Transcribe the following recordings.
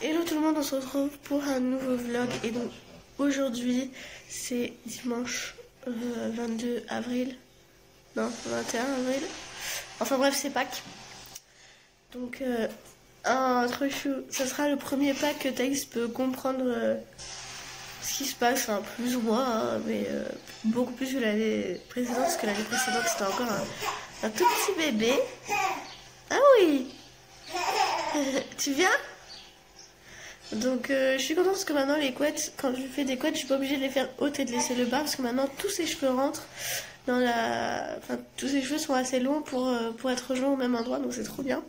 Hello tout le monde, on se retrouve pour un nouveau vlog et donc aujourd'hui c'est dimanche 22 avril, non 21 avril, enfin bref c'est Pâques. Donc un truc chou, ça sera le premier Pâques que Thaïs peut comprendre ce qui se passe, enfin plus ou moins, hein, mais beaucoup plus que l'année précédente, parce que l'année précédente c'était encore un tout petit bébé. Ah oui. Tu viens? Donc je suis contente parce que maintenant les couettes, quand je fais des couettes, je suis pas obligée de les faire hautes et de laisser le bas parce que maintenant tous ses cheveux rentrent dans la... Enfin tous ses cheveux sont assez longs pour être rejoints au même endroit, donc c'est trop bien.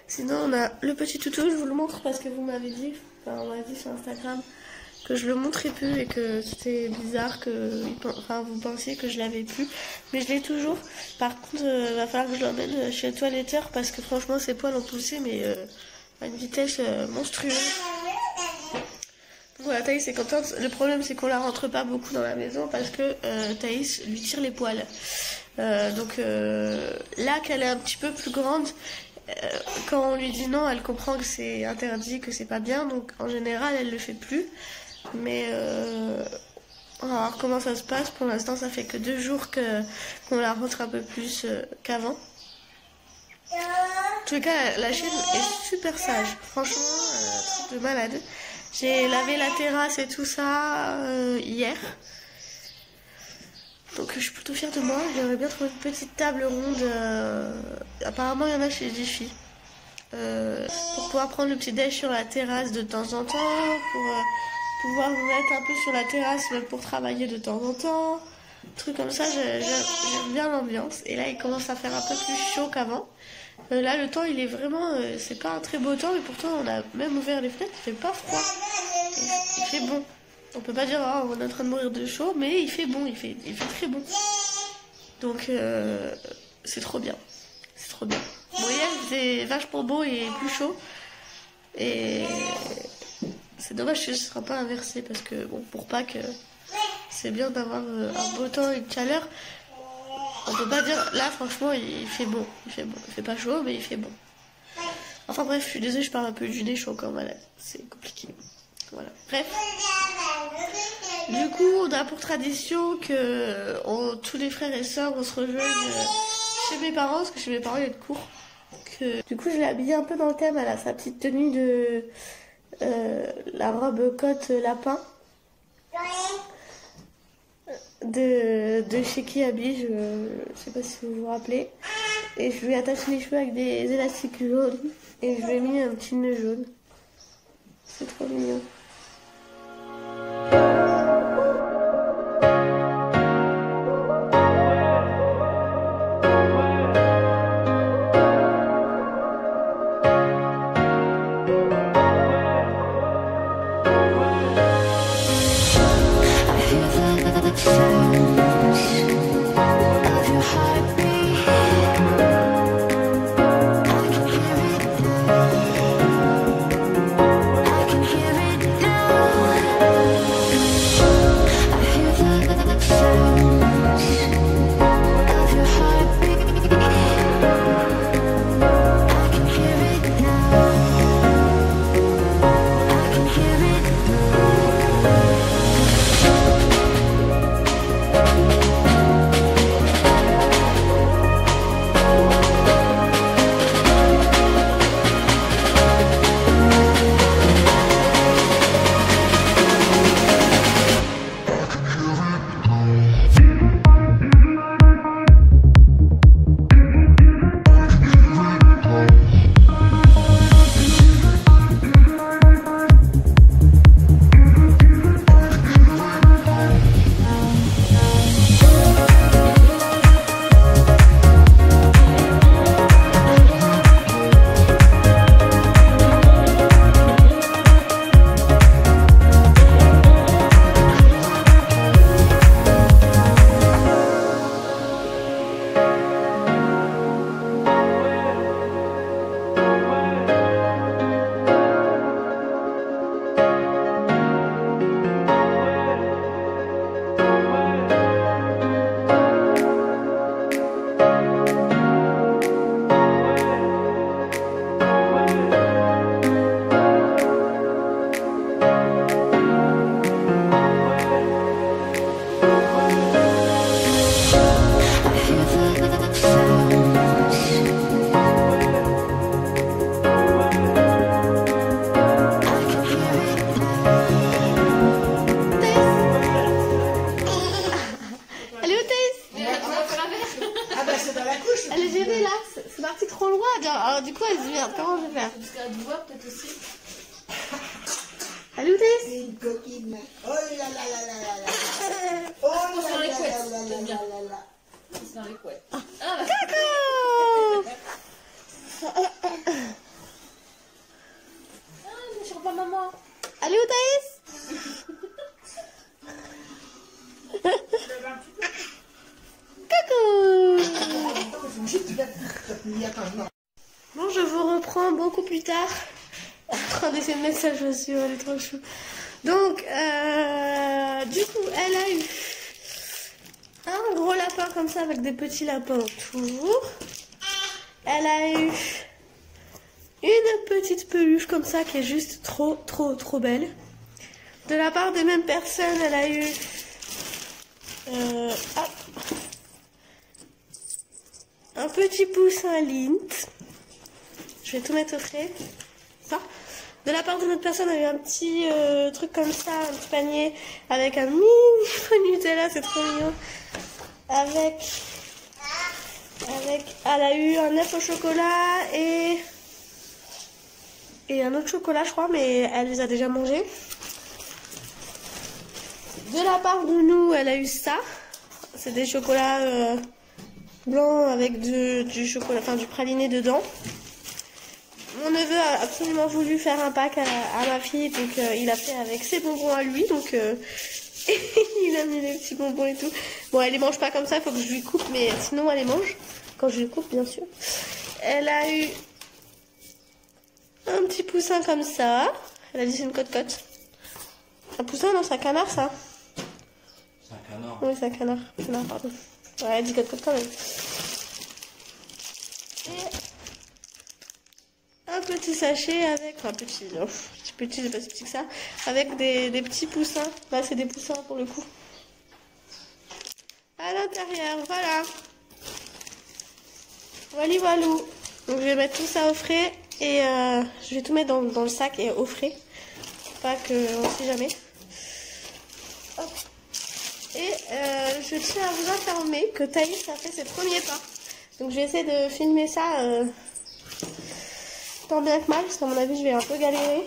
Sinon on a le petit toutou, je vous le montre parce que vous m'avez dit, enfin on m'a dit sur Instagram que je le montrais plus et que c'était bizarre que vous pensiez que je l'avais plus, mais je l'ai toujours. Par contre va falloir que je l'emmène chez le toiletteur parce que franchement ses poils ont poussé mais à une vitesse monstrueuse. Donc voilà, Thaïs est contente. Le problème c'est qu'on la rentre pas beaucoup dans la maison parce que Thaïs lui tire les poils. Donc là qu'elle est un petit peu plus grande, quand on lui dit non, elle comprend que c'est interdit, que c'est pas bien, donc en général elle le fait plus. Mais on va voir comment ça se passe. Pour l'instant ça fait que 2 jours qu'on la rentre un peu plus qu'avant. En tout cas, la chienne est super sage. Franchement, truc de malade. J'ai lavé la terrasse et tout ça hier. Donc je suis plutôt fière de moi. J'aimerais bien trouver une petite table ronde. Apparemment, il y en a chez Jiffy. Pour pouvoir prendre le petit déj sur la terrasse de temps en temps. Pour pouvoir me mettre un peu sur la terrasse même pour travailler de temps en temps. Truc comme ça, j'aime bien l'ambiance. Et là, il commence à faire un peu plus chaud qu'avant. Là, le temps, il est vraiment... c'est pas un très beau temps, mais pourtant, on a même ouvert les fenêtres, il fait pas froid. Il fait bon. On peut pas dire, oh, on est en train de mourir de chaud, mais il fait bon, il fait très bon. Donc, c'est trop bien. C'est trop bien. Bon, hier, c'était vachement beau et plus chaud. Et c'est dommage que ce sera pas inversé, parce que, bon, pour Pâques, c'est bien d'avoir un beau temps et une chaleur. On peut pas dire, là franchement il fait bon, il fait pas chaud mais il fait bon. Enfin bref, je suis désolée, je parle un peu du nez, je suis encore malade, c'est compliqué. Voilà, bref. Du coup, on a pour tradition que tous les frères et sœurs on se rejoigne chez mes parents, parce que chez mes parents il y a de cours. Du coup je l'ai habillée un peu dans le thème, elle a sa petite tenue de la robe côte lapin. De chez Kiabi, je sais pas si vous vous rappelez. Et je lui ai attaché les cheveux avec des élastiques jaunes. Et je lui ai mis un petit nœud jaune. C'est trop mignon. boire peut-être aussi. Allez, où t'es? C'est une coquine. Oh là là là là là là. Oh là là là là là là. C'est dans les couettes. Ah, bah. Ah, mais je reprends maman. Allez, où Thaïs? Coucou. Bon, je vous reprends beaucoup plus tard. En train d'essayer de mettre sa chaussure, elle est trop chou. Donc, du coup, elle a eu un gros lapin comme ça avec des petits lapins autour. Elle a eu une petite peluche comme ça qui est juste trop belle. De la part des mêmes personnes, elle a eu un petit poussin Lint. Je vais tout mettre au frais. Ça. De la part de notre personne, elle a eu un petit truc comme ça, un petit panier avec un mini Nutella, c'est trop mignon. Elle a eu un œuf au chocolat et un autre chocolat, je crois, mais elle les a déjà mangés. De la part de nous, elle a eu ça. C'est des chocolats blancs avec du chocolat, enfin du praliné dedans. Mon neveu a absolument voulu faire un pack à ma fille, donc il a fait avec ses bonbons à lui, donc il a mis les petits bonbons et tout. Bon, elle les mange pas comme ça, il faut que je lui coupe, mais sinon elle les mange, quand je lui coupe bien sûr. Elle a eu un petit poussin comme ça, elle a dit c'est une cote-cote. Un poussin, non, c'est un canard ça. C'est un canard. Oui, c'est un canard. Canard, pardon. Ouais, elle dit cote-cote quand même. Et un petit sachet avec, enfin petit, non, petit, c'est pas si petit que ça, avec des petits poussins. Là, c'est des poussins pour le coup. À l'intérieur, voilà. Voilà, voilou. Donc, je vais mettre tout ça au frais et je vais tout mettre dans le sac et au frais. Pas que, on sait jamais. Hop. Et je tiens à vous informer que Thaïs a fait ses premiers pas. Donc, je vais essayer de filmer ça tant bien que mal, parce qu'à mon avis, je vais un peu galérer.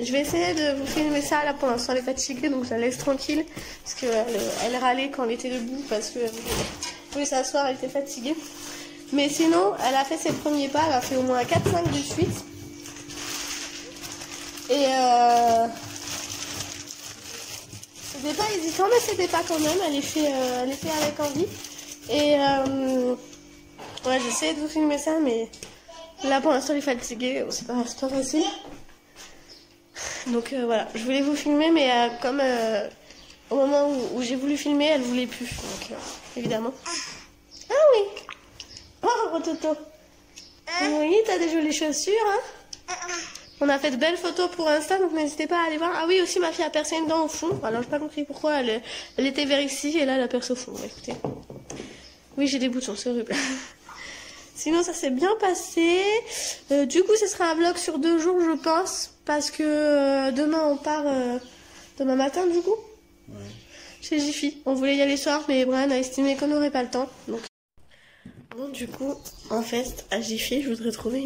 Je vais essayer de vous filmer ça. Là, pour l'instant, elle est fatiguée, donc je la laisse tranquille. Parce qu'elle râlait quand elle était debout, parce qu'elle voulait s'asseoir, elle était fatiguée. Mais sinon, elle a fait ses premiers pas. Elle a fait au moins 4-5 de suite. Et c'était pas hésitant, mais c'était pas quand même. Elle est fait avec envie. Et ouais, j'essaie de vous filmer ça, mais là pour l'instant elle est fatiguée, c'est pas facile. Donc voilà, je voulais vous filmer, mais comme au moment où j'ai voulu filmer, elle voulait plus. Donc évidemment. Ah oui. Oh Toto. Oui, t'as des jolies chaussures, hein. On a fait de belles photos pour Insta, donc n'hésitez pas à aller voir. Ah oui, aussi ma fille a percé une dent au fond. Alors j'ai pas compris pourquoi elle était vers ici et là elle a percé au fond. Écoutez. Oui, j'ai des boutons, c'est horrible. Sinon, ça s'est bien passé. Du coup, ce sera un vlog sur 2 jours, je pense. Parce que demain, on part... demain matin, du coup. Ouais. Chez Jiffy. On voulait y aller ce soir, mais Brian a estimé qu'on n'aurait pas le temps. Donc... Bon, du coup, en fait, à Jiffy, je voudrais trouver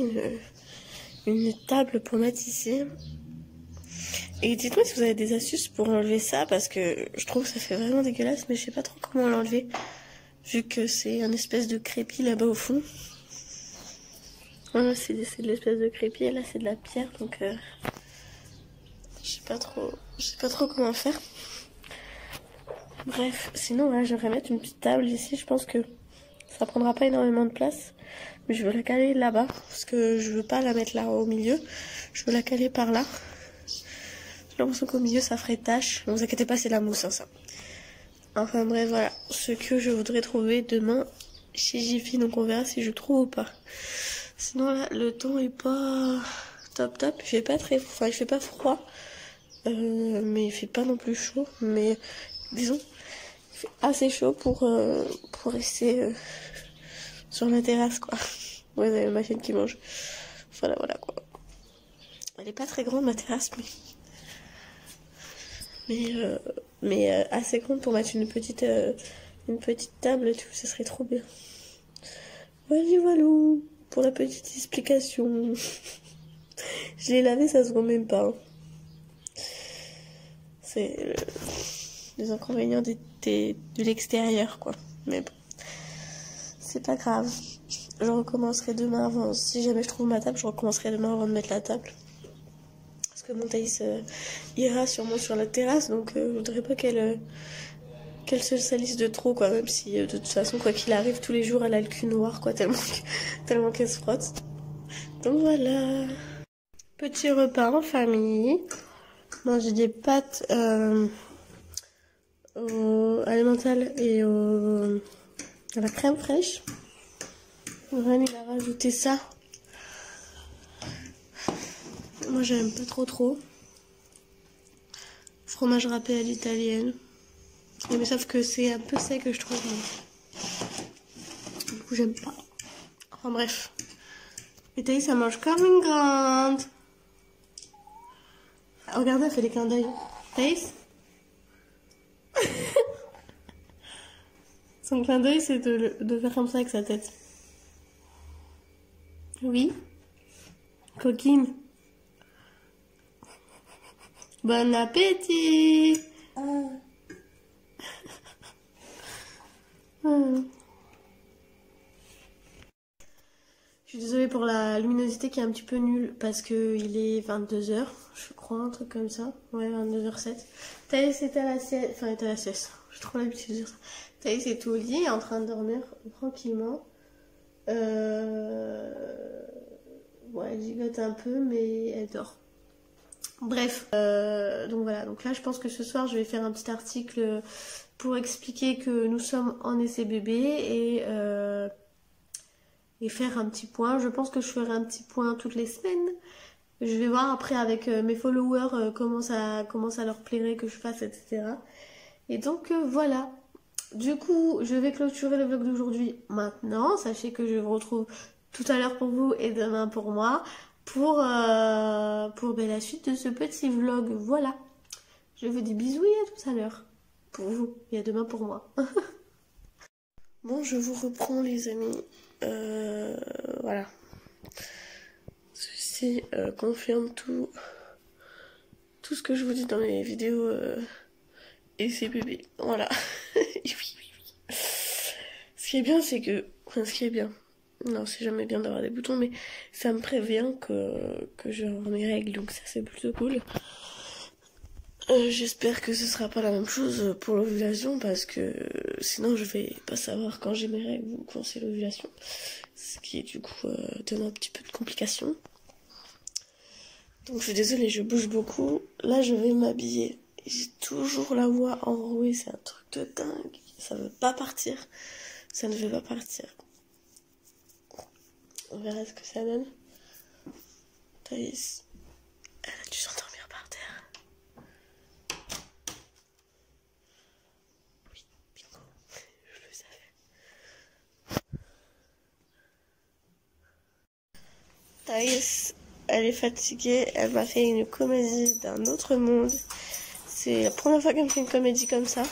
une table pour mettre ici. Et dites-moi si vous avez des astuces pour enlever ça. Parce que je trouve que ça fait vraiment dégueulasse, mais je sais pas trop comment l'enlever. Vu que c'est un espèce de crépi là-bas au fond. Voilà, c'est de l'espèce de crépi et là c'est de la pierre, donc je sais pas trop comment faire. Bref, sinon là j'aimerais mettre une petite table ici. Je pense que ça prendra pas énormément de place, mais je veux la caler là-bas parce que je veux pas la mettre là au milieu. Je veux la caler par là. J'ai l'impression qu'au milieu ça ferait tache. Ne vous inquiétez pas, c'est la mousse, hein, ça. Enfin bref, voilà, ce que je voudrais trouver demain chez Jiffy, donc on verra si je trouve ou pas. Sinon là, le temps est pas top, il fait pas il fait pas froid, mais il fait pas non plus chaud, mais disons, il fait assez chaud pour rester sur la terrasse quoi. Ouais, vous avez ma chienne qui mange. Voilà quoi. Elle est pas très grande ma terrasse, mais assez grande pour mettre une petite table, tout, ça serait trop bien. Voilà. pour la petite explication. Je l'ai lavé, ça se voit même pas. Hein. C'est les inconvénients de l'extérieur, quoi. Mais bon, c'est pas grave. Je recommencerai demain avant. Si jamais je trouve ma table, je recommencerai demain avant de mettre la table. Parce que mon Thaïs ira sûrement sur la terrasse, donc je voudrais pas qu'elle se salisse de trop, quoi. Même si de toute façon, quoi qu'il arrive, tous les jours elle a le cul noir, quoi, tellement qu'elle se frotte. Donc voilà. Petit repas en famille. Manger des pâtes à l'emmental et à la crème fraîche. Ren il a rajouté ça. Moi j'aime pas trop. Fromage râpé à l'italienne. Mais sauf que c'est un peu sec que je trouve. Du coup j'aime pas. Enfin bref. Et Thaïs ça mange comme une grande. Regardez, elle fait des clins d'œil. Thaïs. Son clin d'œil, c'est de faire comme ça avec sa tête. Oui. Coquine. Bon appétit. Je suis désolée pour la luminosité qui est un petit peu nulle parce que il est 22h, je crois, un truc comme ça. Ouais, 22h07. Thaïs est à la sieste. Enfin, est à la sieste. J'ai trop l'habitude de dire ça. Thaïs est au lit, en train de dormir tranquillement. Ouais, elle gigote un peu, mais elle dort. Bref, donc voilà. Donc là, je pense que ce soir, je vais faire un petit article pour expliquer que nous sommes en essai bébé et faire un petit point. Je pense que je ferai un petit point toutes les semaines. Je vais voir après avec mes followers comment ça leur plairait que je fasse, etc. Et donc voilà. Du coup, je vais clôturer le vlog d'aujourd'hui maintenant. Sachez que je vous retrouve tout à l'heure pour vous et demain pour moi pour la suite de ce petit vlog. Voilà. Je vous dis bisous et à tout à l'heure pour vous et à demain pour moi. Bon, je vous reprends les amis. Voilà. Ceci confirme tout ce que je vous dis dans mes vidéos et c'est bébé. Voilà. Oui. Ce qui est bien, c'est que... Enfin, ce qui est bien... Non, c'est jamais bien d'avoir des boutons, mais ça me prévient que je vais avoir mes règles, donc ça c'est plutôt cool. J'espère que ce sera pas la même chose pour l'ovulation parce que sinon je vais pas savoir quand j'ai mes règles ou quand c'est l'ovulation. Ce qui du coup donne un petit peu de complications. Donc je suis désolée, je bouge beaucoup. Là je vais m'habiller. J'ai toujours la voix enrouée, c'est un truc de dingue. Ça veut pas partir. Ça ne veut pas partir. On verra ce que ça donne. Thaïs, elle a dû s'endormir par terre. Oui, bingo, je le savais. Thaïs, elle est fatiguée, elle m'a fait une comédie d'un autre monde. C'est la première fois qu'elle me fait une comédie comme ça.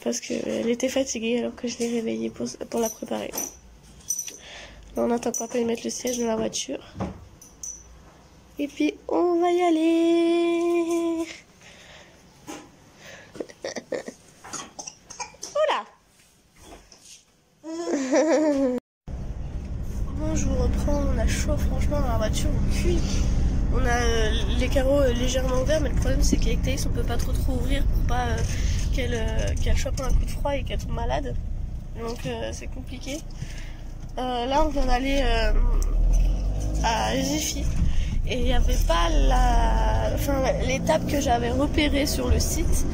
Parce qu'elle était fatiguée alors que je l'ai réveillée pour la préparer. Là, on attend que papa y mette le siège dans la voiture. Et puis, on va y aller. Oula. Bon, je vous reprends. On a chaud, franchement, dans la voiture. On cuit. On a les carreaux légèrement ouverts, mais le problème, c'est qu'avec Thaïs, on peut pas trop ouvrir pour pas qu'elle chope un coup de froid et qu'elle tombe malade. Donc, c'est compliqué. Là on vient d'aller à Jiffy et il n'y avait pas l'étape que j'avais repérée sur le site.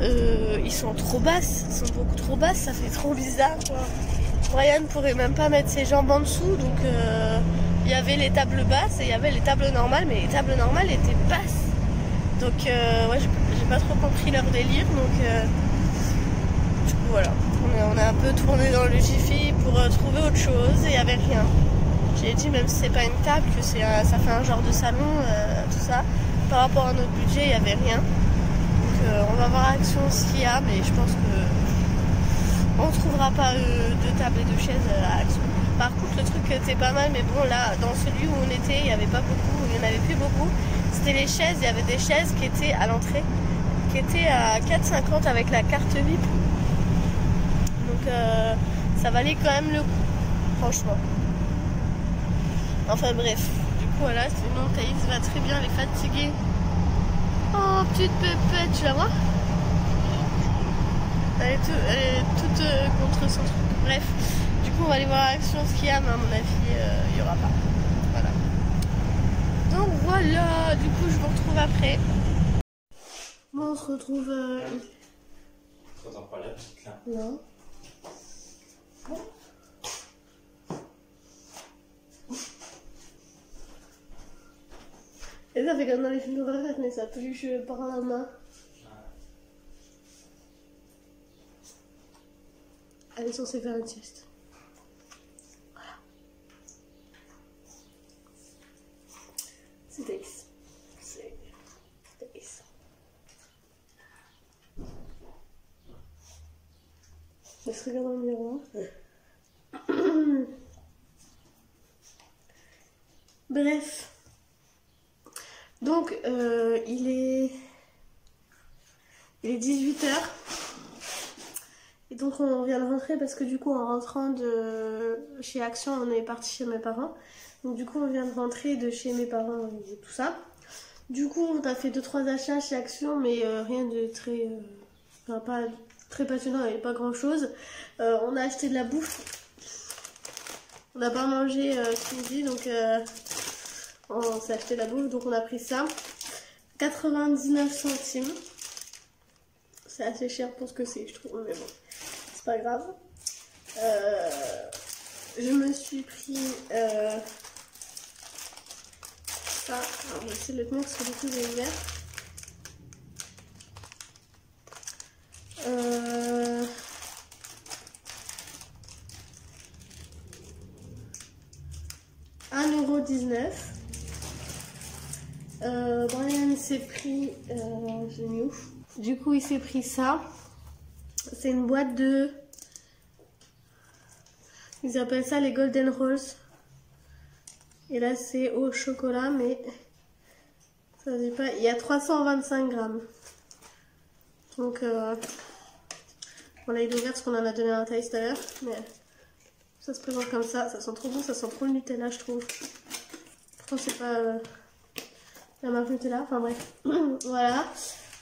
Ils sont trop basses, ils sont beaucoup trop basses, ça fait trop bizarre quoi. Brian pourrait même pas mettre ses jambes en dessous, donc il y avait les tables basses et il y avait les tables normales, mais les tables normales étaient basses. Donc ouais, j'ai pas trop compris leur délire, donc du coup voilà. On a un peu tourné dans le Jiffy pour trouver autre chose et il n'y avait rien. J'ai dit même si c'est pas une table, que ça fait un genre de salon, tout ça. Par rapport à notre budget, il n'y avait rien. Donc on va voir à Action ce qu'il y a, mais je pense que on ne trouvera pas de table et de chaises à Action. Par contre, le truc était pas mal, mais bon, là, dans celui où on était, il n'y avait pas beaucoup, il n'y en avait plus beaucoup. C'était les chaises, il y avait des chaises qui étaient à l'entrée, qui étaient à 4,50 avec la carte VIP. Donc, ça valait quand même le coup, franchement. Enfin, bref. Du coup, voilà, sinon, Thaïs va très bien, elle est fatiguée. Oh, petite pépette, tu la vois? Elle est toute contre son truc. Bref. Du coup, on va aller voir Action Skiam, à mon avis, il n'y aura pas. Voilà. Donc voilà, du coup, je vous retrouve après. Bon, on se retrouve. T'entends pas la petite là? Non. Et ça fait comme dans les films d'horreur, mais ça touche par la main. Elle est censée faire une sieste. C'est Thaïs. C'est Thaïs. Elle se regarde dans le miroir. Bref. Donc, il est 18h. Et donc, on vient de rentrer parce que du coup, en rentrant de chez Action, on est parti chez mes parents. Donc du coup, on vient de rentrer de chez mes parents et tout ça. Du coup, on a fait 2-3 achats chez Action, mais rien de très... enfin, pas très passionnant, et pas grand-chose. On a acheté de la bouffe. On n'a pas mangé ce midi, donc on s'est acheté de la bouffe. Donc on a pris ça. 99 centimes. C'est assez cher pour ce que c'est, je trouve, mais bon, c'est pas grave. Je me suis pris... ça, alors je vais essayer de le tenir parce que du coup j'ai ouvert. €1,19. Brian s'est pris... j'ai mis où? Du coup il s'est pris ça. C'est une boîte de... Ils appellent ça les Golden Rolls. Et là c'est au chocolat, mais ça ne dit pas. Il y a 325 grammes. Donc voilà, il est ouvert parce qu'on en a donné un taille tout à l'heure. Mais ça se présente comme ça. Ça sent trop bon, ça sent trop le Nutella, je trouve. Pourtant c'est pas la marque Nutella. Enfin bref. Voilà.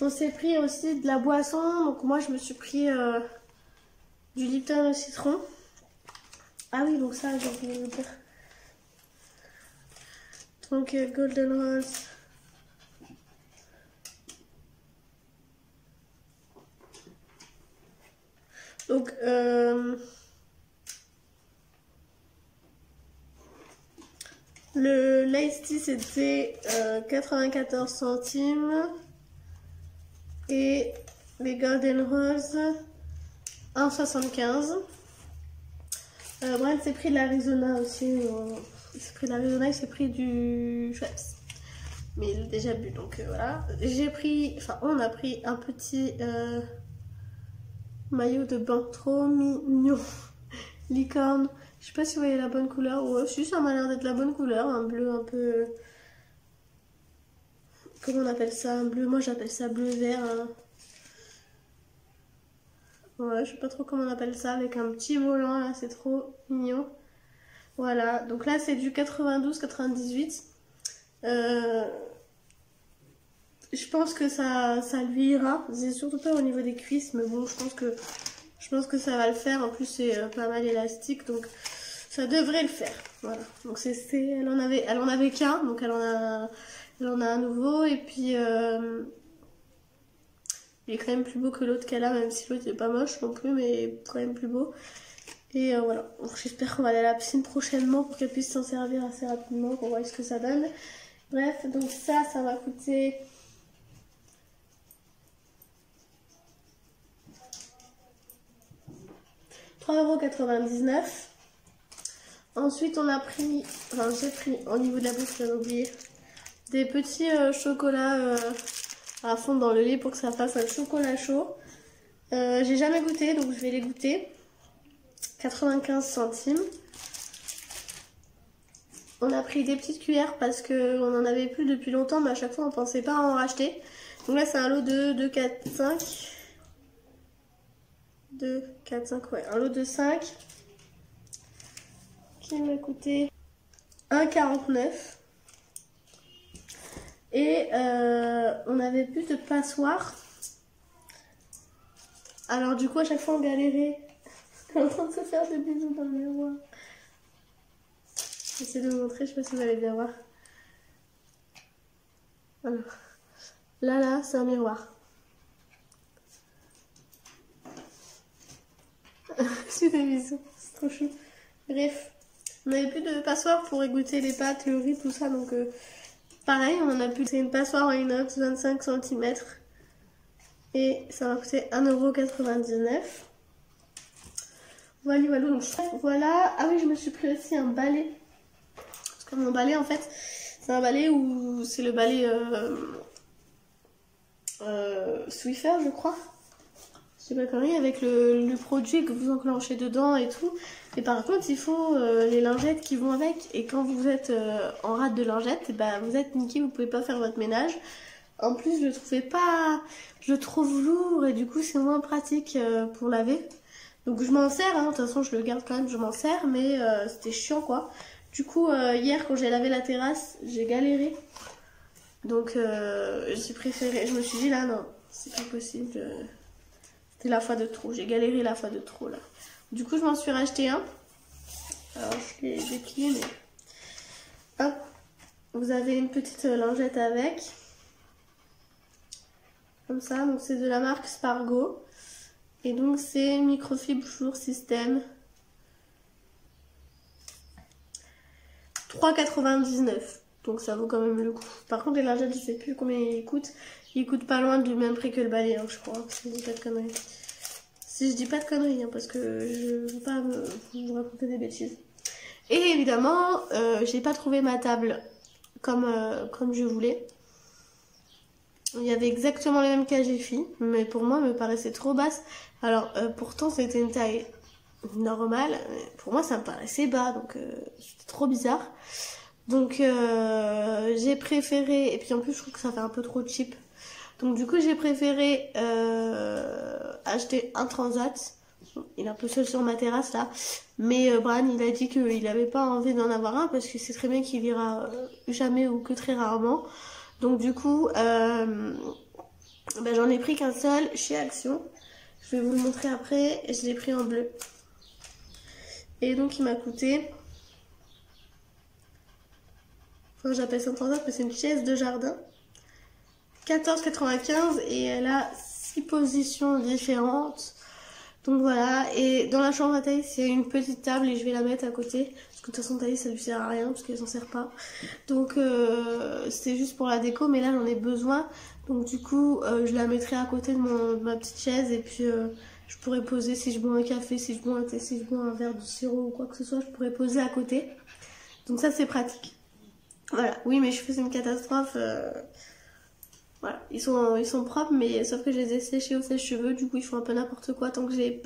On s'est pris aussi de la boisson. Donc moi je me suis pris du Lipton au citron. Ah oui, donc ça j'ai oublié de le dire. Donc Golden Rolls. Donc le Ice Tea c'était 94 centimes. Et les Golden Rolls 1,75. Bref, c'est pris de l'Arizona aussi. Il s'est pris de l'Arizona, il s'est pris du Schweppes. Mais il a déjà bu, donc voilà. J'ai pris, enfin on a pris un petit maillot de bain trop mignon. Licorne. Je sais pas si vous voyez la bonne couleur. Ouais, si, ça m'a l'air d'être la bonne couleur. Un bleu un peu... Comment on appelle ça? Un bleu, moi j'appelle ça bleu-vert. Hein. Ouais, je sais pas trop comment on appelle ça. Avec un petit volant là, c'est trop mignon. Voilà, donc là c'est du 92-98. Je pense que ça lui ira. C'est surtout pas au niveau des cuisses, mais bon, je pense que ça va le faire. En plus, c'est pas mal élastique, donc ça devrait le faire. Voilà. Donc elle en avait qu'un, donc elle en a un nouveau. Et puis il est quand même plus beau que l'autre qu'elle a, même si l'autre n'est pas moche non plus, mais quand même plus beau. Et voilà. Donc j'espère qu'on va aller à la piscine prochainement pour qu'elle puisse s'en servir assez rapidement pour voir ce que ça donne. Bref, donc ça va coûter... €3,99. Ensuite on a pris, enfin j'ai pris au niveau de la bouffe, j'avais oublié, des petits chocolats à fond dans le lait pour que ça fasse un chocolat chaud. J'ai jamais goûté, donc je vais les goûter. 95 centimes. On a pris des petites cuillères parce qu'on en avait plus depuis longtemps, mais à chaque fois on pensait pas en racheter. Donc là c'est un lot de 2, 4, 5. 2, 4, 5, ouais, un lot de 5 qui m'a coûté 1,49. Et on avait plus de passoire. Alors du coup à chaque fois on galérait. On est en train de se faire des bisous dans le miroir. J'essaie de vous montrer, je sais pas si vous allez bien voir. Alors, là, c'est un miroir. C'est des bisous, c'est trop chou. Bref, on n'avait plus de passoire pour égoutter les pâtes, le riz, tout ça. Donc, pareil, on en a plus. C'est une passoire en inox, 25 cm. Et ça m'a coûté 1,99 €. Voilà, donc voilà. Ah oui, je me suis pris aussi un balai. Parce que mon balai, en fait, c'est un balai où c'est le balai Swiffer, je crois. Je sais pas connerie, avec le produit que vous enclenchez dedans et tout. Et par contre, il faut les lingettes qui vont avec. Et quand vous êtes en rate de lingettes, et bah, vous êtes niqué, vous pouvez pas faire votre ménage. En plus, je le trouve lourd et du coup, c'est moins pratique pour laver. Donc je m'en sers, hein. De toute façon je le garde quand même, je m'en sers, mais c'était chiant quoi. Du coup hier quand j'ai lavé la terrasse, j'ai galéré. Donc j'ai préféré, je me suis dit là non, c'est pas possible. C'était la fois de trop, j'ai galéré la fois de trop là. Du coup je m'en suis racheté un. Alors je l'ai déplié mais... Hop, vous avez une petite lingette avec. Comme ça, donc c'est de la marque Spargo. Et donc c'est microfibre jour système. 3,99 €. Donc ça vaut quand même le coup. Par contre les lingettes, je sais plus combien ils coûtent. Ils coûtent pas loin du même prix que le balai, hein, je crois. Si je dis pas de conneries. Si je dis pas de conneries, hein, parce que je veux pas vous raconter des bêtises. Et évidemment, j'ai pas trouvé ma table comme je voulais. Il y avait exactement les mêmes KGFI, mais pour moi, elle me paraissait trop basse. Alors, pourtant, c'était une taille normale. Pour moi, ça me paraissait bas, donc c'était trop bizarre. Donc, j'ai préféré... Et puis, en plus, je trouve que ça fait un peu trop cheap. Donc, du coup, j'ai préféré acheter un Transat. Il est un peu seul sur ma terrasse, là. Mais Bran, il a dit qu'il n'avait pas envie d'en avoir un, parce que c'est très bien qu'il ira jamais ou que très rarement. Donc du coup, j'en ai pris qu'un seul chez Action. Je vais vous le montrer après. Je l'ai pris en bleu. Et donc il m'a coûté... Enfin, j'appelle ça un transat, mais c'est une chaise de jardin. 14,95 et elle a 6 positions différentes. Donc voilà, et dans la chambre à Thaïs, il y a une petite table et je vais la mettre à côté. Parce que de toute façon, Thaïs, ça lui sert à rien parce qu'elle s'en sert pas. Donc c'est juste pour la déco, mais là j'en ai besoin. Donc du coup, je la mettrai à côté de ma petite chaise et puis je pourrais poser si je bois un café, si je bois un thé, si je bois un verre de sirop ou quoi que ce soit, je pourrais poser à côté. Donc ça, c'est pratique. Voilà, oui, mes cheveux, c'est une catastrophe. Voilà, ils sont propres, mais sauf que je les ai séchés au sèche-cheveux, du coup ils font un peu n'importe quoi. Tant que je les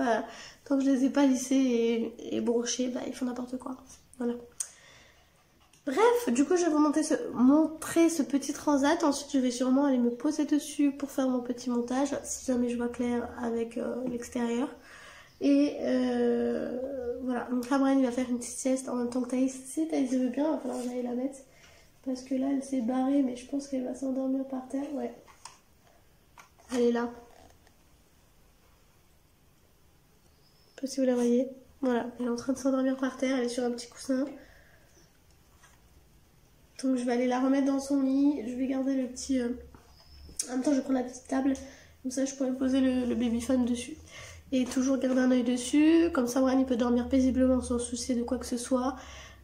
ai pas lissés et brochés, bah ils font n'importe quoi. Voilà. Bref, du coup je vais vous montrer ce petit transat. Ensuite je vais sûrement aller me poser dessus pour faire mon petit montage, si jamais je vois clair avec l'extérieur. Et voilà, donc là Brian il va faire une petite sieste en même temps que Thaïs. Si Thaïs veut bien, il va falloir que j'aille la mettre. Parce que là, elle s'est barrée, mais je pense qu'elle va s'endormir par terre. Ouais. Elle est là. Je sais pas si vous la voyez. Voilà, elle est en train de s'endormir par terre. Elle est sur un petit coussin. Donc je vais aller la remettre dans son lit. Je vais garder le petit... En même temps, je vais prendre la petite table. Comme ça, je pourrais poser le babyphone dessus. Et toujours garder un œil dessus. Comme ça, Brian, il peut dormir paisiblement sans se soucier de quoi que ce soit.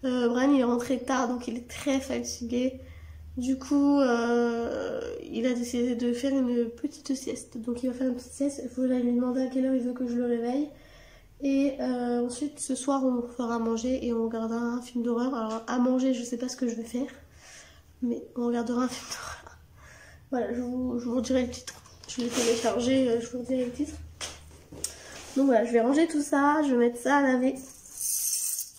Brian il est rentré tard donc il est très fatigué. Du coup il a décidé de faire une petite sieste. Donc il va faire une petite sieste. Il faut que j'aille lui demander à quelle heure il veut que je le réveille. Et ensuite ce soir on fera manger et on regardera un film d'horreur. Alors à manger je sais pas ce que je vais faire, mais on regardera un film d'horreur. Voilà, je vous dirai le titre. Je l'ai téléchargé, je vous dirai le titre. Donc voilà, je vais ranger tout ça, je vais mettre ça à laver.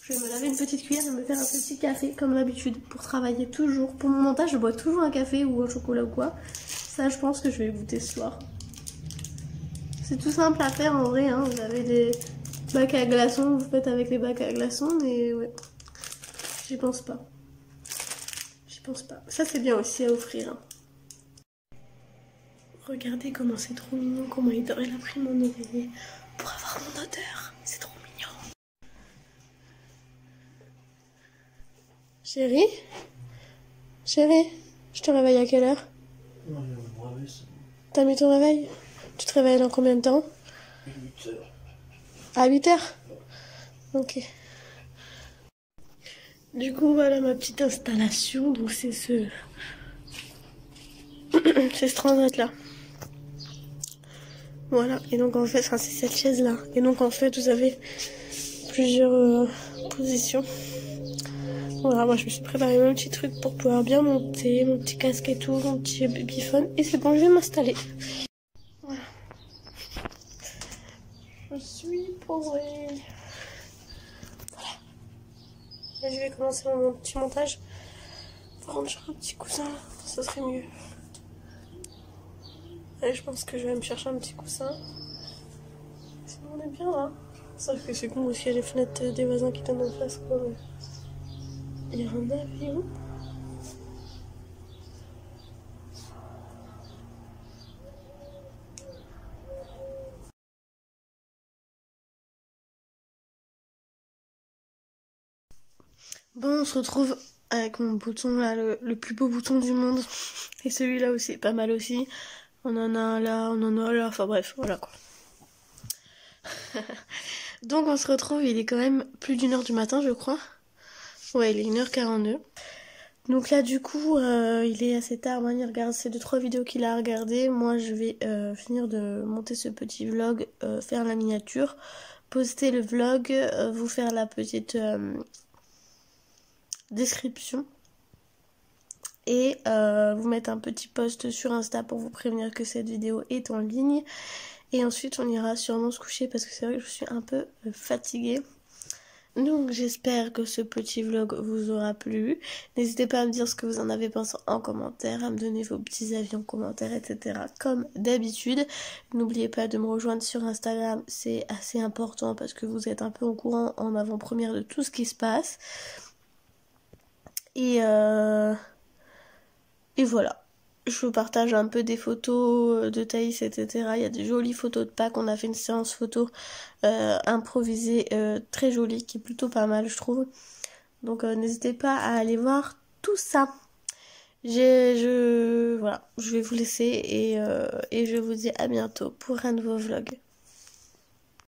Je vais me laver une petite cuillère et me faire un petit café comme d'habitude pour travailler toujours. Pour mon montage, je bois toujours un café ou un chocolat ou quoi. Ça, je pense que je vais goûter ce soir. C'est tout simple à faire en vrai, hein. Vous avez des bacs à glaçons, vous faites avec les bacs à glaçons, mais ouais. J'y pense pas. J'y pense pas. Ça, c'est bien aussi à offrir. Hein. Regardez comment c'est trop mignon, comment il a pris mon oreiller pour avoir mon odeur. C'est trop mignon. Chérie? Chérie? Je te réveille à quelle heure? Non, je me réveille, c'est bon. T'as mis ton réveil? Tu te réveilles dans combien de temps? 8 heures. À 8 heures? Ok. Du coup, voilà ma petite installation. Donc, c'est ce... c'est ce transat là. Voilà. Et donc, en fait, c'est cette chaise là. Et donc, en fait, vous avez plusieurs positions. Voilà, moi, je me suis préparé mon petit truc pour pouvoir bien monter. Mon petit casque et tout, mon petit babyphone. Et c'est bon, je vais m'installer. Voilà. Je suis posée. Voilà. Là, je vais commencer mon petit montage. Par contre, j'aurai un petit coussin, ça serait mieux. Allez, je pense que je vais me chercher un petit coussin. Sinon, on est bien là. Sauf que c'est con aussi, il y a les fenêtres des voisins qui donnent en face, quoi. Il y a un avion. Bon, on se retrouve avec mon bouton là, le plus beau bouton du monde. Et celui-là aussi, pas mal aussi. On en a un là, on en a un là, enfin bref, voilà quoi. Donc on se retrouve, il est quand même plus d'1h du matin je crois. Ouais, il est 1h42. Donc là du coup, il est assez tard, il regarde ces 2-3 vidéos qu'il a regardées. Moi je vais finir de monter ce petit vlog, faire la miniature, poster le vlog, vous faire la petite... description et vous mettre un petit post sur Insta pour vous prévenir que cette vidéo est en ligne et ensuite on ira sûrement se coucher parce que c'est vrai que je suis un peu fatiguée. Donc j'espère que ce petit vlog vous aura plu. N'hésitez pas à me dire ce que vous en avez pensé en commentaire, à me donner vos petits avis en commentaire, etc. Comme d'habitude. N'oubliez pas de me rejoindre sur Instagram, c'est assez important parce que vous êtes un peu au courant en avant-première de tout ce qui se passe. Et voilà. Je vous partage un peu des photos de Thaïs, etc. Il y a des jolies photos de Pâques. On a fait une séance photo improvisée très jolie, qui est plutôt pas mal, je trouve. Donc n'hésitez pas à aller voir tout ça. Voilà, je vais vous laisser et je vous dis à bientôt pour un nouveau vlog.